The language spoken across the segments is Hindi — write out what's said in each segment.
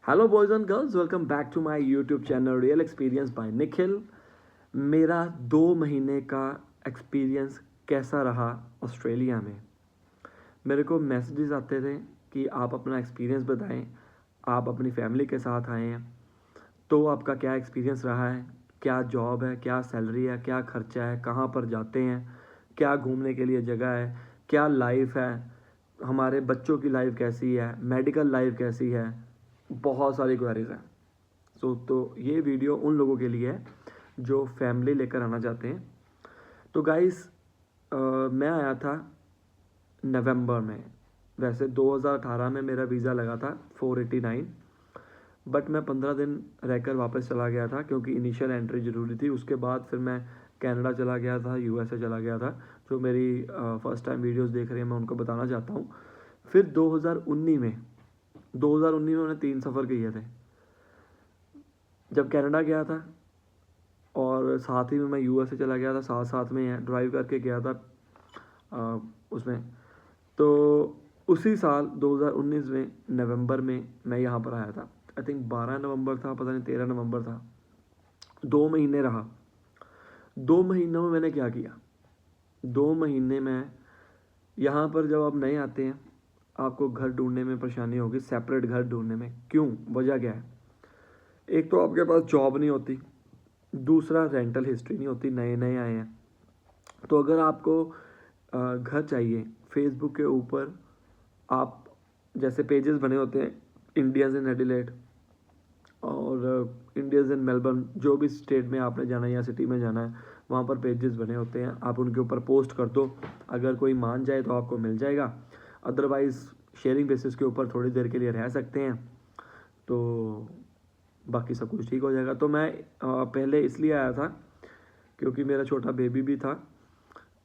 Hello boys and girls, welcome back to my YouTube channel real experience by Nikhil. मेरा 2 महीने का एक्सपीरियंस कैसा रहा ऑस्ट्रेलिया में। मेरे को मैसेजेस आते थे कि आप अपना एक्सपीरियंस बताएं, आप अपनी फैमिली के साथ आए हैं तो आपका क्या एक्सपीरियंस रहा है, क्या जॉब है, क्या सैलरी है, क्या खर्चा है, कहाँ पर जाते हैं, क्या घूमने के लिए जगह है, क्या लाइफ है, हमारे बच्चों की लाइफ कैसी है, मेडिकल लाइफ कैसी है। बहुत सारी क्वेरीज हैं। तो ये वीडियो उन लोगों के लिए है जो फैमिली लेकर आना चाहते हैं। तो गाइस, मैं आया था नवंबर में। वैसे 2018 में मेरा वीज़ा लगा था 489, बट मैं 15 दिन रहकर वापस चला गया था क्योंकि इनिशियल एंट्री ज़रूरी थी। उसके बाद फिर मैं कनाडा चला गया था, यूएसए चला गया था। जो मेरी फर्स्ट टाइम वीडियोस देख रहे हैं मैं उनको बताना चाहता हूँ। फिर 2019 में मैंने 3 सफ़र किए थे। जब कनाडा गया था और साथ ही में मैं यूएसए चला गया था, साथ साथ में ड्राइव करके गया था उसमें। तो उसी साल 2019 में नवंबर में मैं यहाँ पर आया था। आई थिंक 12 नवंबर था, पता नहीं 13 नवंबर था। 2 महीने रहा। 2 महीनों में मैंने क्या किया। 2 महीने में यहाँ पर जब आप नए आते हैं आपको घर ढूंढने में परेशानी होगी, सेपरेट घर ढूंढने में। क्यों? वजह क्या है? एक तो आपके पास जॉब नहीं होती, दूसरा रेंटल हिस्ट्री नहीं होती, नए नए आए हैं। तो अगर आपको घर चाहिए, फेसबुक के ऊपर आप जैसे पेजेस बने होते हैं, इंडियंस इन एडिलेड और इंडियंस इन मेलबर्न, जो भी स्टेट में आपने जाना है या सिटी में जाना है वहाँ पर पेजेस बने होते हैं। आप उनके ऊपर पोस्ट कर दो, अगर कोई मान जाए तो आपको मिल जाएगा, अदरवाइज़ शेयरिंग बेसिस के ऊपर थोड़ी देर के लिए रह सकते हैं, तो बाकी सब कुछ ठीक हो जाएगा। तो मैं पहले इसलिए आया था क्योंकि मेरा छोटा बेबी भी था,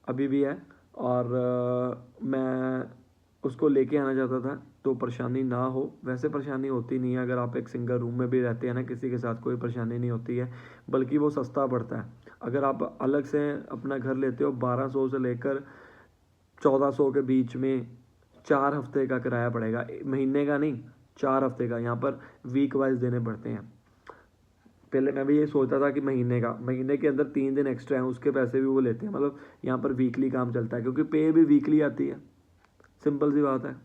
अभी भी है, और मैं उसको लेके आना चाहता था तो परेशानी ना हो। वैसे परेशानी होती नहीं है, अगर आप एक सिंगल रूम में भी रहते हैं ना, किसी के साथ कोई परेशानी नहीं होती है, बल्कि वो सस्ता पड़ता है। अगर आप अलग से अपना घर लेते हो 1200 से लेकर 1400 के बीच में 4 हफ्ते का किराया पड़ेगा, महीने का नहीं, 4 हफ्ते का। यहाँ पर वीक वाइज देने पड़ते हैं। पहले मैं भी ये सोचता था कि महीने के अंदर 3 दिन एक्स्ट्रा हैं, उसके पैसे भी वो लेते हैं। मतलब यहाँ पर वीकली काम चलता है क्योंकि पे भी वीकली आती है, सिंपल सी बात है।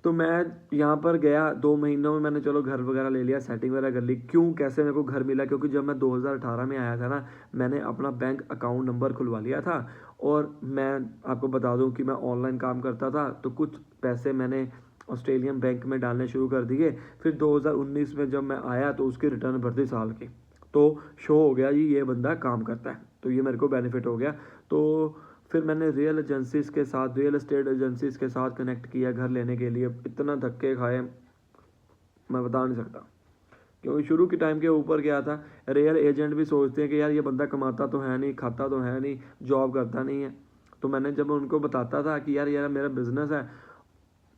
तो मैं यहाँ पर गया, 2 महीनों में मैंने चलो घर वगैरह ले लिया, सेटिंग वगैरह कर ली। क्यों, कैसे मेरे को घर मिला? क्योंकि जब मैं 2018 में आया था ना, मैंने अपना बैंक अकाउंट नंबर खुलवा लिया था। और मैं आपको बता दूं कि मैं ऑनलाइन काम करता था, तो कुछ पैसे मैंने ऑस्ट्रेलियन बैंक में डालने शुरू कर दिए। फिर 2019 में जब मैं आया तो उसकी रिटर्न भर दी साल की, तो शो हो गया जी ये बंदा काम करता है, तो ये मेरे को बेनिफिट हो गया। तो फिर मैंने रियल एजेंसीज़ के साथ, रियल एस्टेट एजेंसीज़ के साथ कनेक्ट किया घर लेने के लिए। इतना धक्के खाए मैं बता नहीं सकता, क्योंकि शुरू के टाइम के ऊपर गया था। रियल एजेंट भी सोचते हैं कि यार ये बंदा कमाता तो है नहीं, खाता तो है नहीं, जॉब करता नहीं है। तो मैंने जब उनको बताता था कि यार यार मेरा बिज़नेस है,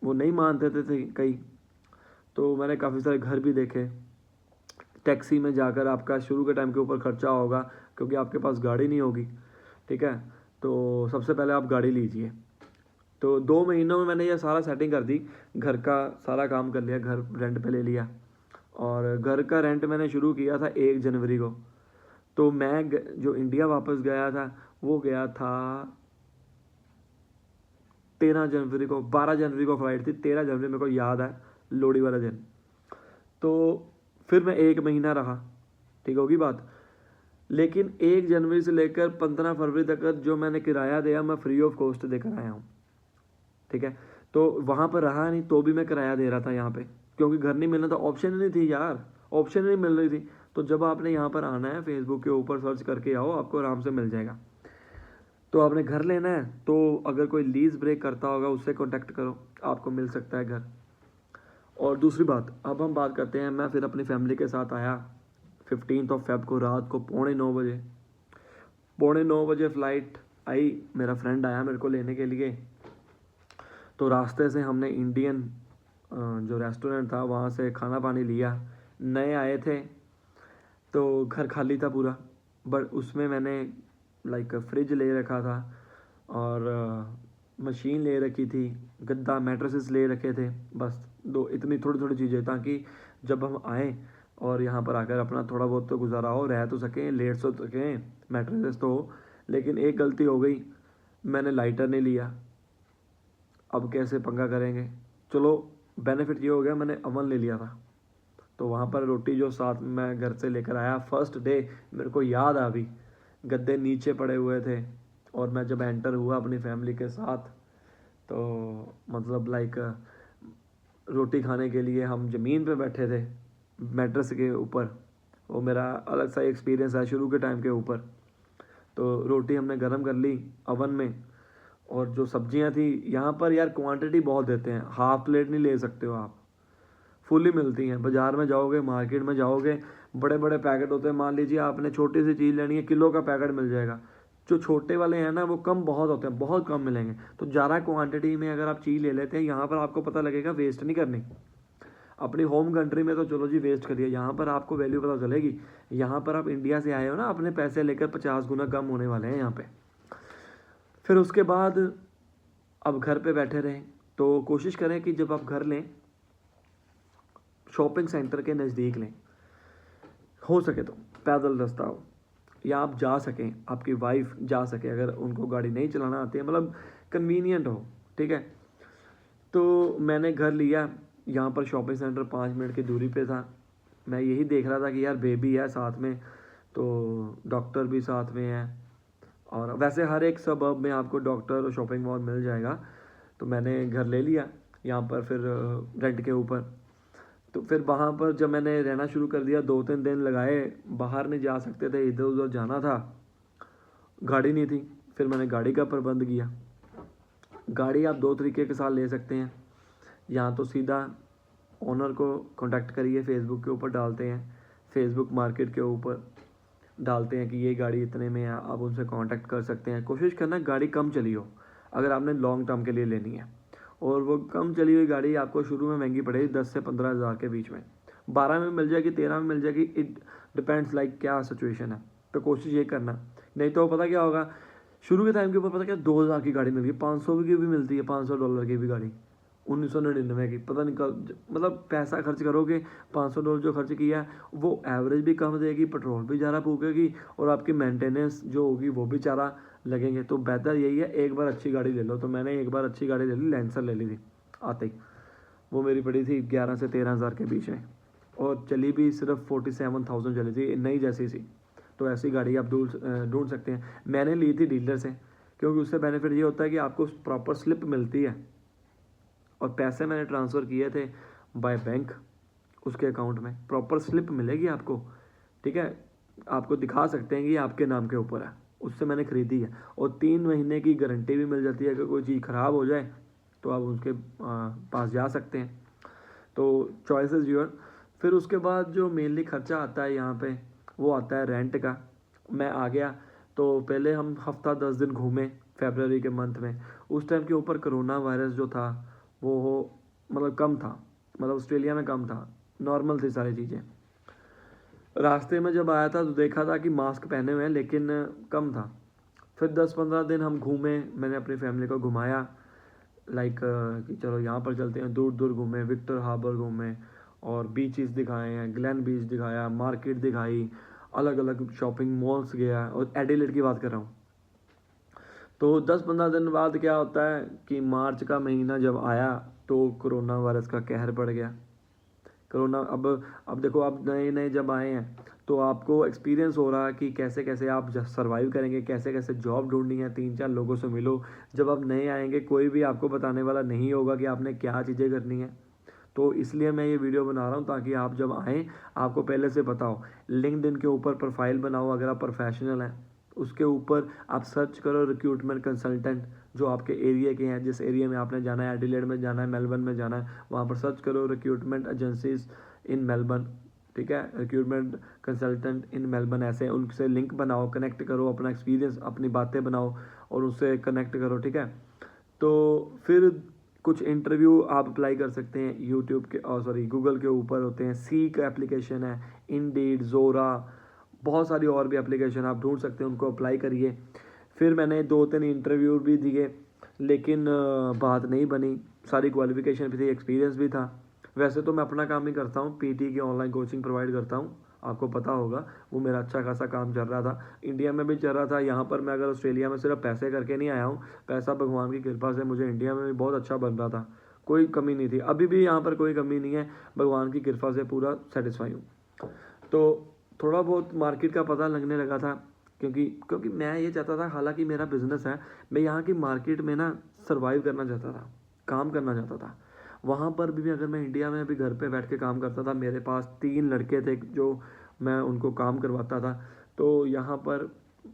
वो नहीं मानते थे कई। तो मैंने काफ़ी सारे घर भी देखे। टैक्सी में जाकर आपका शुरू के टाइम के ऊपर खर्चा होगा क्योंकि आपके पास गाड़ी नहीं होगी, ठीक है। तो सबसे पहले आप गाड़ी लीजिए। तो 2 महीनों में मैंने ये सारा सेटिंग कर दी, घर का सारा काम कर लिया, घर रेंट पे ले लिया। और घर का रेंट मैंने शुरू किया था 1 जनवरी को। तो मैं जो इंडिया वापस गया था वो गया था 13 जनवरी को। 12 जनवरी को फ्लाइट थी, 13 जनवरी मेरे को याद है, लोहड़ी वाला दिन। तो फिर मैं 1 महीना रहा, ठीक होगी बात। लेकिन 1 जनवरी से लेकर 15 फरवरी तक जो मैंने किराया दिया मैं फ्री ऑफ कॉस्ट देकर आया हूँ, ठीक है। तो वहाँ पर रहा नहीं तो भी मैं किराया दे रहा था यहाँ पे, क्योंकि घर नहीं मिलना था, ऑप्शन नहीं थी यार, ऑप्शन नहीं मिल रही थी। तो जब आपने यहाँ पर आना है, फेसबुक के ऊपर सर्च करके आओ, आपको आराम से मिल जाएगा। तो आपने घर लेना है तो अगर कोई लीज ब्रेक करता होगा उससे कॉन्टैक्ट करो, आपको मिल सकता है घर। और दूसरी बात, अब हम बात करते हैं, मैं फिर अपनी फैमिली के साथ आया 15 फेब को, रात को 8:45 बजे। 8:45 फ़्लाइट आई, मेरा फ्रेंड आया मेरे को लेने के लिए। तो रास्ते से हमने इंडियन जो रेस्टोरेंट था वहाँ से खाना पानी लिया। नए आए थे तो घर खाली था पूरा, बट उसमें मैंने लाइक फ्रिज ले रखा था और मशीन ले रखी थी, गद्दा मैट्रेसेस ले रखे थे, बस दो इतनी थोड़ी थोड़ी चीज़ें, ताकि जब हम आएँ और यहाँ पर आकर अपना थोड़ा बहुत तो गुजारा हो, रह तो सकें, लेट तो सकें, मैट्रेसेस तो हो। लेकिन एक गलती हो गई, मैंने लाइटर नहीं लिया। अब कैसे पंगा करेंगे, चलो बेनिफिट ये हो गया मैंने अवन ले लिया था। तो वहाँ पर रोटी जो साथ मैं घर से लेकर आया फर्स्ट डे, मेरे को याद आ भी, गद्दे नीचे पड़े हुए थे और मैं जब एंटर हुआ अपनी फैमिली के साथ, तो मतलब लाइक रोटी खाने के लिए हम ज़मीन पे बैठे थे मैट्रेस के ऊपर। वो मेरा अलग सा एक्सपीरियंस है शुरू के टाइम के ऊपर। तो रोटी हमने गर्म कर ली अवन में, और जो सब्जियां थी यहाँ पर यार क्वांटिटी बहुत देते हैं, हाफ प्लेट नहीं ले सकते हो आप, फुली मिलती हैं। बाज़ार में जाओगे, मार्केट में जाओगे, बड़े बड़े पैकेट होते हैं। मान लीजिए आपने छोटी सी चीज़ लेनी है, किलो का पैकेट मिल जाएगा। जो छोटे वाले हैं ना वो कम बहुत होते हैं, बहुत कम मिलेंगे। तो ज़्यादा क्वांटिटी में अगर आप चीज़ ले लेते हैं, यहाँ पर आपको पता लगेगा वेस्ट नहीं करनी। अपनी होम कंट्री में तो चलो जी वेस्ट करिए, यहाँ पर आपको वैल्यू पता चलेगी। यहाँ पर आप इंडिया से आए हो ना, अपने पैसे लेकर 50 गुना कम होने वाले हैं यहाँ पे। फिर उसके बाद अब घर पे बैठे रहें, तो कोशिश करें कि जब आप घर लें, शॉपिंग सेंटर के नज़दीक लें, हो सके तो पैदल रास्ता हो, या आप जा सकें, आपकी वाइफ जा सके अगर उनको गाड़ी नहीं चलाना आती है, मतलब कन्वीनियंट हो, ठीक है। तो मैंने घर लिया, यहाँ पर शॉपिंग सेंटर 5 मिनट की दूरी पे था। मैं यही देख रहा था कि यार बेबी है साथ में, तो डॉक्टर भी साथ में है, और वैसे हर एक सबअर्ब में आपको डॉक्टर और शॉपिंग मॉल मिल जाएगा। तो मैंने घर ले लिया यहाँ पर, फिर रेंट के ऊपर। तो फिर वहाँ पर जब मैंने रहना शुरू कर दिया, 2-3 दिन लगाए, बाहर नहीं जा सकते थे, इधर उधर जाना था, गाड़ी नहीं थी। फिर मैंने गाड़ी का प्रबंध किया। गाड़ी आप 2 तरीके के साथ ले सकते हैं, या तो सीधा ओनर को कांटेक्ट करिए, फेसबुक के ऊपर डालते हैं, फेसबुक मार्केट के ऊपर डालते हैं कि ये गाड़ी इतने में है, आप उनसे कांटेक्ट कर सकते हैं। कोशिश करना गाड़ी कम चली हो अगर आपने लॉन्ग टर्म के लिए लेनी है, और वो कम चली हुई गाड़ी आपको शुरू में महंगी पड़ेगी 10 से 15 हज़ार के बीच में, 12 में मिल जाएगी, 13 में मिल जाएगी, इट डिपेंड्स लाइक क्या सिचुएशन है। तो कोशिश ये करना, नहीं तो पता क्या होगा, शुरू के टाइम के ऊपर पता क्या 2000 की गाड़ी मिल गई, 500 की भी मिलती है, $500 की भी गाड़ी 1999 की, पता नहीं कब, मतलब पैसा खर्च करोगे, $500 जो खर्च किया है वो एवरेज भी कम देगी, पेट्रोल भी ज़्यादा फूकेगी, और आपकी मेंटेनेंस जो होगी वो भी ज़्यादा लगेंगे। तो बेहतर यही है एक बार अच्छी गाड़ी ले लो। तो मैंने एक बार अच्छी गाड़ी ले ली, लेंसर ले ली थी आते ही, वो मेरी पड़ी थी 11 से 13 हज़ार के बीच में, और चली भी सिर्फ 47,000 चली थी, नई जैसी सी। तो ऐसी गाड़ी आप ढूंढ सकते हैं। मैंने ली थी डीलर से, क्योंकि उससे बेनिफिट ये होता है कि आपको प्रॉपर स्लिप मिलती है, और पैसे मैंने ट्रांसफ़र किए थे बाय बैंक, उसके अकाउंट में प्रॉपर स्लिप मिलेगी आपको, ठीक है। आपको दिखा सकते हैं कि आपके नाम के ऊपर है, उससे मैंने ख़रीदी है, और 3 महीने की गारंटी भी मिल जाती है कि कोई चीज़ ख़राब हो जाए तो आप उसके पास जा सकते हैं। तो चॉइस इज़ योर। फिर उसके बाद जो मेनली खर्चा आता है यहाँ पे, वो आता है रेंट का। मैं आ गया तो पहले हम हफ्ता 10 दिन घूमे फेबररी के मंथ में। उस टाइम के ऊपर कोरोना वायरस जो था वो मतलब कम था, मतलब ऑस्ट्रेलिया में कम था, नॉर्मल थी सारी चीज़ें। रास्ते में जब आया था तो देखा था कि मास्क पहने हुए हैं, लेकिन कम था। फिर 10-15 दिन हम घूमे, मैंने अपनी फैमिली को घुमाया, लाइक कि चलो यहाँ पर चलते हैं, दूर दूर घूमे, विक्टर हार्बर घूमे, और बीचेस दिखाए हैं, ग्लैन बीच दिखाया, मार्केट दिखाई, अलग अलग शॉपिंग मॉल्स गया, और एडिलेड की बात कर रहा हूँ। तो 10-15 दिन बाद क्या होता है कि मार्च का महीना जब आया तो कोरोना वायरस का कहर बढ़ गया। कोरोना अब देखो, आप नए नए जब आए हैं तो आपको एक्सपीरियंस हो रहा है कि कैसे कैसे आप सर्वाइव करेंगे, कैसे कैसे जॉब ढूंढनी है, 3-4 लोगों से मिलो। जब आप नए आएंगे कोई भी आपको बताने वाला नहीं होगा कि आपने क्या चीज़ें करनी है। तो इसलिए मैं ये वीडियो बना रहा हूँ ताकि आप जब आएँ आपको पहले से पता हो। लिंक्डइन के ऊपर प्रोफाइल बनाओ अगर आप प्रोफेशनल हैं, उसके ऊपर आप सर्च करो रिक्रूटमेंट कंसल्टेंट जो आपके एरिया के हैं, जिस एरिया में आपने जाना है, एडिलेड में जाना है, मेलबर्न में जाना है, वहाँ पर सर्च करो रिक्रूटमेंट एजेंसीज इन मेलबर्न, ठीक है, रिक्रूटमेंट कंसल्टेंट इन मेलबर्न। ऐसे उनसे लिंक बनाओ, कनेक्ट करो, अपना एक्सपीरियंस, अपनी बातें बनाओ और उससे कनेक्ट करो, ठीक है। तो फिर कुछ इंटरव्यू आप अप्लाई कर सकते हैं यूट्यूब के, गूगल के ऊपर होते हैं, सीक एप्लीकेशन है, इंडीड, जोरा, बहुत सारी और भी एप्लीकेशन आप ढूंढ सकते हैं, उनको अप्लाई करिए। फिर मैंने 2-3 इंटरव्यू भी दिए, लेकिन बात नहीं बनी। सारी क्वालिफिकेशन भी थी, एक्सपीरियंस भी था, वैसे तो मैं अपना काम ही करता हूँ, पीटी की ऑनलाइन कोचिंग प्रोवाइड करता हूँ, आपको पता होगा, वो मेरा अच्छा खासा काम चल रहा था, इंडिया में भी चल रहा था। यहाँ पर मैं अगर ऑस्ट्रेलिया में सिर्फ पैसे करके नहीं आया हूँ, पैसा भगवान की कृपा से मुझे इंडिया में भी बहुत अच्छा बन रहा था, कोई कमी नहीं थी, अभी भी यहाँ पर कोई कमी नहीं है, भगवान की कृपा से पूरा सेटिस्फाई हूँ। तो थोड़ा बहुत मार्केट का पता लगने लगा था, क्योंकि क्योंकि मैं ये चाहता था, हालांकि मेरा बिज़नेस है, मैं यहाँ की मार्केट में ना सर्वाइव करना चाहता था, काम करना चाहता था। वहाँ पर भी अगर मैं इंडिया में अभी घर पे बैठ के काम करता था, मेरे पास 3 लड़के थे जो मैं उनको काम करवाता था, तो यहाँ पर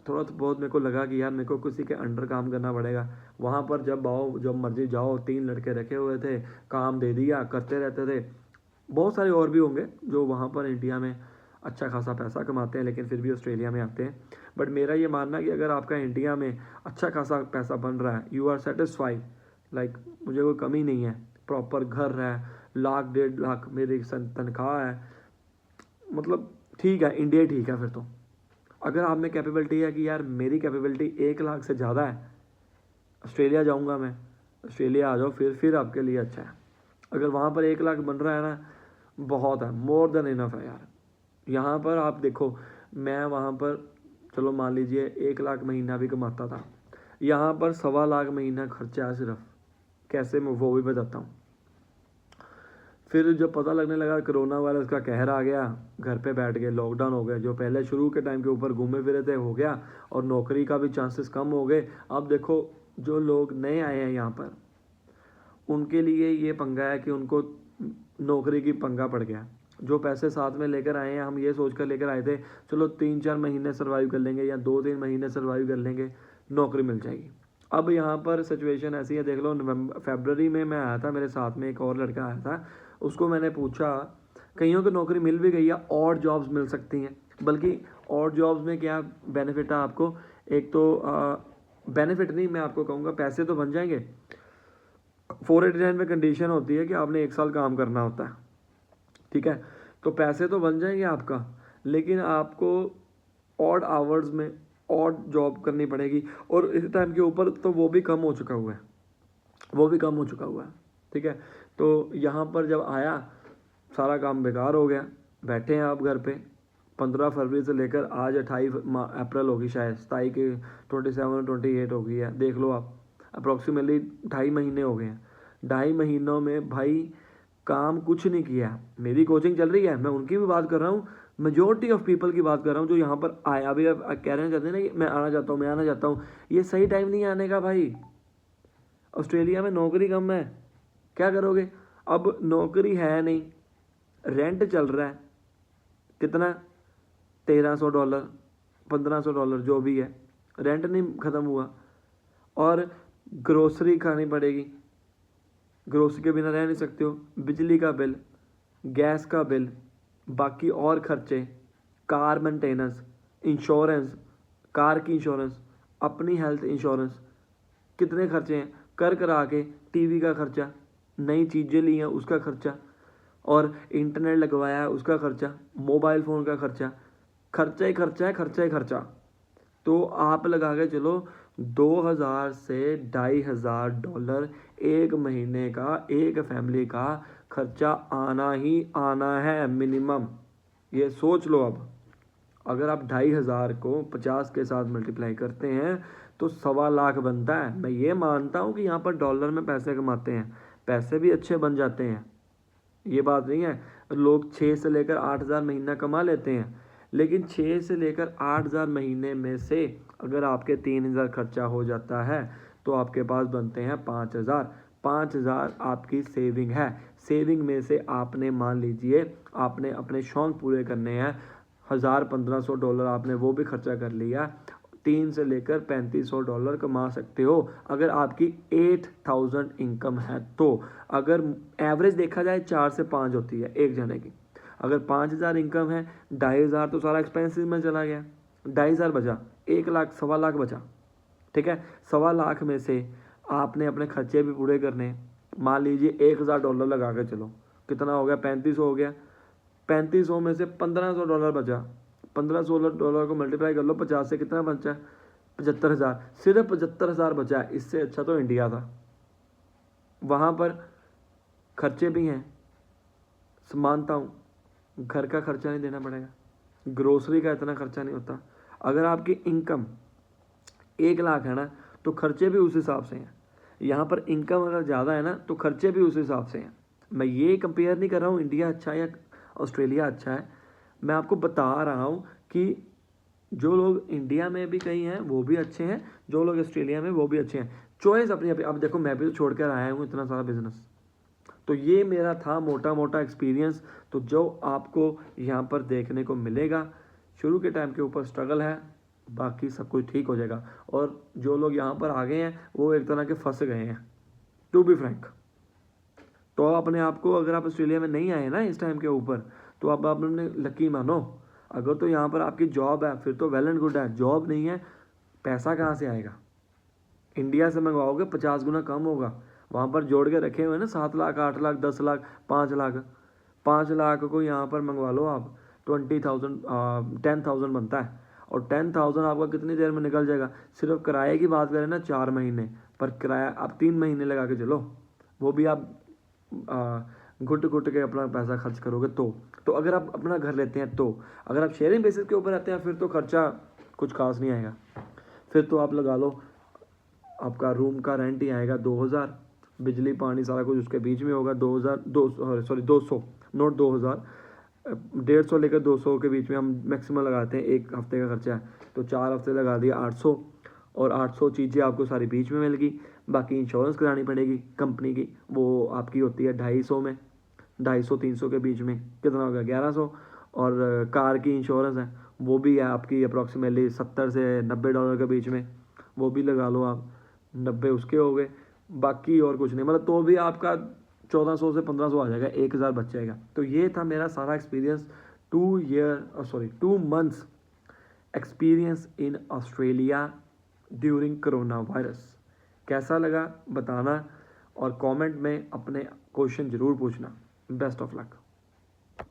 थोड़ा तो बहुत मेरे को लगा कि यार मेरे को किसी के अंडर काम करना पड़ेगा। वहाँ पर जब आओ जब मर्जी जाओ, 3 लड़के रखे हुए थे, काम दे दिया, करते रहते थे। बहुत सारे और भी होंगे जो वहाँ पर इंडिया में अच्छा खासा पैसा कमाते हैं, लेकिन फिर भी ऑस्ट्रेलिया में आते हैं। बट मेरा ये मानना है कि अगर आपका इंडिया में अच्छा खासा पैसा बन रहा है, यू आर सेटिस्फाइड, लाइक मुझे कोई कमी नहीं है, प्रॉपर घर है, 1,00,000 1,50,000 मेरी तनख्वाह है, मतलब ठीक है, इंडिया ठीक है। फिर तो अगर आप में कैपेबिलिटी है कि यार मेरी कैपेबिलिटी 1,00,000 से ज़्यादा है, ऑस्ट्रेलिया जाऊँगा मैं, ऑस्ट्रेलिया आ जाओ, फिर आपके लिए अच्छा है। अगर वहाँ पर 1,00,000 बन रहा है ना, बहुत है, मोर देन इनफ है यार। यहाँ पर आप देखो, मैं वहाँ पर चलो मान लीजिए 1,00,000 महीना भी कमाता था, यहाँ पर 1,25,000 महीना खर्चा है सिर्फ। कैसे, मैं वो भी बताता हूँ। फिर जब पता लगने लगा कोरोना वायरस का कहर आ गया, घर पे बैठ गए, लॉकडाउन हो गए, जो पहले शुरू के टाइम के ऊपर घूमे फिरे थे हो गया, और नौकरी का भी चांसेस कम हो गए। अब देखो, जो लोग नए आए हैं यहाँ पर, उनके लिए ये पंगा है कि उनको नौकरी की पंगा पड़ गया। जो पैसे साथ में लेकर आए हैं, हम ये सोच कर लेकर आए थे चलो 3-4 महीने सर्वाइव कर लेंगे या 2-3 महीने सर्वाइव कर लेंगे, नौकरी मिल जाएगी। अब यहाँ पर सिचुएशन ऐसी है, देख लो, फरवरी में मैं आया था, मेरे साथ में एक और लड़का आया था, उसको मैंने पूछा, कईयों को नौकरी मिल भी गई है, और जॉब्स मिल सकती हैं, बल्कि और जॉब्स में क्या बेनिफिट है आपको, एक तो बेनिफिट नहीं, मैं आपको कहूँगा पैसे तो बन जाएंगे। 489 में कंडीशन होती है कि आपने 1 साल काम करना होता है, ठीक है, तो पैसे तो बन जाएंगे आपका, लेकिन आपको ऑड आवर्स में ऑड जॉब करनी पड़ेगी, और इस टाइम के ऊपर तो वो भी कम हो चुका हुआ है, वो भी कम हो चुका हुआ है, ठीक है। तो यहाँ पर जब आया, सारा काम बेकार हो गया, बैठे हैं आप घर पे। 15 फरवरी से लेकर आज 28 अप्रैल होगी शायद, 27 के 27 28 हो गई है, देख लो आप, अप्रॉक्सीमेटली 2.5 महीने हो गए हैं। 2.5 महीनों में भाई काम कुछ नहीं किया। मेरी कोचिंग चल रही है, मैं उनकी भी बात कर रहा हूँ, मेजोरिटी ऑफ पीपल की बात कर रहा हूँ जो यहाँ पर आया। अभी अब कह रहे चाहते हैं ना कि मैं आना चाहता हूँ, मैं आना चाहता हूँ, ये सही टाइम नहीं आने का भाई। ऑस्ट्रेलिया में नौकरी कम है, क्या करोगे? अब नौकरी है नहीं, रेंट चल रहा है, कितना, $1,300 $1,500 जो भी है, रेंट नहीं ख़त्म हुआ, और ग्रोसरी खानी पड़ेगी, ग्रोसरी के बिना रह नहीं सकते हो, बिजली का बिल, गैस का बिल, बाकी और खर्चे, कार मेंटेनेंस, इंश्योरेंस, कार की इंश्योरेंस, अपनी हेल्थ इंश्योरेंस, कितने खर्चे हैं, कर करा के टीवी का खर्चा, नई चीज़ें ली हैं उसका खर्चा, और इंटरनेट लगवाया है उसका खर्चा, मोबाइल फ़ोन का खर्चा, खर्चा ही खर्चा है, खर्चा ही खर्चा। तो आप लगा के चलो 2,000 से $2,500 एक महीने का एक फैमिली का खर्चा आना ही आना है मिनिमम। ये सोच लो। अब अगर आप 2,500 को 50 के साथ मल्टीप्लाई करते हैं तो 1,25,00,000 बनता है। मैं ये मानता हूँ कि यहाँ पर डॉलर में पैसे कमाते हैं, पैसे भी अच्छे बन जाते हैं, ये बात नहीं है। लोग 6 से लेकर 8,000 महीना कमा लेते हैं, लेकिन 6 से लेकर 8,000 महीने में से अगर आपके 3,000 खर्चा हो जाता है तो आपके पास बनते हैं 5,000। 5,000 आपकी सेविंग है। सेविंग में से आपने मान लीजिए आपने अपने शौक पूरे करने हैं, $1,000-1,500 आपने वो भी खर्चा कर लिया, 3 से लेकर $3,500 कमा सकते हो अगर आपकी 8,000 इनकम है तो। अगर एवरेज देखा जाए 4 से 5 होती है एक जने की। अगर 5,000 इनकम है, 2,500 तो सारा एक्सपेंसिव में चला गया, 2,500 बचा, 1,00,000 1,25,000 बचा, ठीक है। 1,25,000 में से आपने अपने खर्चे भी पूरे करने, मान लीजिए $1,000 लगा के चलो, कितना हो गया, 3,500 हो गया। 3,500 में से $1,500 बचा, $1,500 को मल्टीप्लाई कर लो 50 से, कितना बचा, 75,000। सिर्फ 75,000 बचा है। इससे अच्छा तो इंडिया था, वहाँ पर खर्चे भी हैं, मानता हूँ घर का खर्चा नहीं देना पड़ेगा, ग्रोसरी का इतना खर्चा नहीं होता। अगर आपकी इनकम 1 लाख है ना तो खर्चे भी उस हिसाब से हैं। यहाँ पर इनकम अगर ज़्यादा है ना तो खर्चे भी उस हिसाब से हैं। मैं ये कंपेयर नहीं कर रहा हूँ इंडिया अच्छा है या ऑस्ट्रेलिया अच्छा है, मैं आपको बता रहा हूँ कि जो लोग इंडिया में भी कहीं हैं वो भी अच्छे हैं, जो लोग ऑस्ट्रेलिया में वो भी अच्छे हैं। चॉइस अपनी अपनी। अब देखो मैं भी तो छोड़ कर आया हूँ इतना सारा बिजनेस, तो ये मेरा था मोटा मोटा एक्सपीरियंस। तो जो आपको यहाँ पर देखने को मिलेगा, शुरू के टाइम के ऊपर स्ट्रगल है, बाकी सब कुछ ठीक हो जाएगा। और जो लोग यहाँ पर आ गए हैं वो एक तरह के फंस गए हैं, टू बी फ्रैंक। तो अपने आप को, अगर आप ऑस्ट्रेलिया में नहीं आए ना इस टाइम के ऊपर, तो आप अपने लकी मानो। अगर तो यहाँ पर आपकी जॉब है फिर तो वेल एंड गुड है, जॉब नहीं है पैसा कहाँ से आएगा? इंडिया से मंगवाओगे 50 गुना कम होगा। वहाँ पर जोड़ के रखे हुए ना 7 लाख 8 लाख 10 लाख 5 लाख, 5 लाख को यहाँ पर मंगवा लो आप, 10,000 बनता है। और 10,000 आपका कितनी देर में निकल जाएगा? सिर्फ किराए की बात करें ना 4 महीने, पर किराया आप 3 महीने लगा के चलो, वो भी आप घुट घुट के अपना पैसा खर्च करोगे। तो अगर आप अपना घर लेते हैं, तो अगर आप शेयरिंग बेसिस के ऊपर रहते हैं फिर तो खर्चा कुछ खास नहीं आएगा। फिर तो आप लगा लो आपका रूम का रेंट ही आएगा 2,000, बिजली पानी सारा कुछ उसके बीच में होगा 2,200 नोट 2,000, 150 लेकर 200 के बीच में हम मैक्सिमम लगाते हैं। एक हफ्ते का खर्चा है तो 4 हफ्ते लगा दिया 800, और 800 चीज़ें आपको सारी बीच में मिल गई। बाकी इंश्योरेंस करानी पड़ेगी कंपनी की, वो आपकी होती है 250 में, 250-300 के बीच में, कितना हो गया 1100। और कार की इंश्योरेंस है वो भी है आपकी अप्रॉक्सीमेटली 70 से 90 डॉलर के बीच में, वो भी लगा लो आप, 90 उसके हो गए। बाकी और कुछ नहीं, मतलब तो भी आपका 1400 से 1500 आ जाएगा, 1,000 बच जाएगा। तो ये था मेरा सारा experience, 2 months experience in Australia during corona virus. कैसा लगा बताना, और कमेंट में अपने क्वेश्चन ज़रूर पूछना। Best of luck.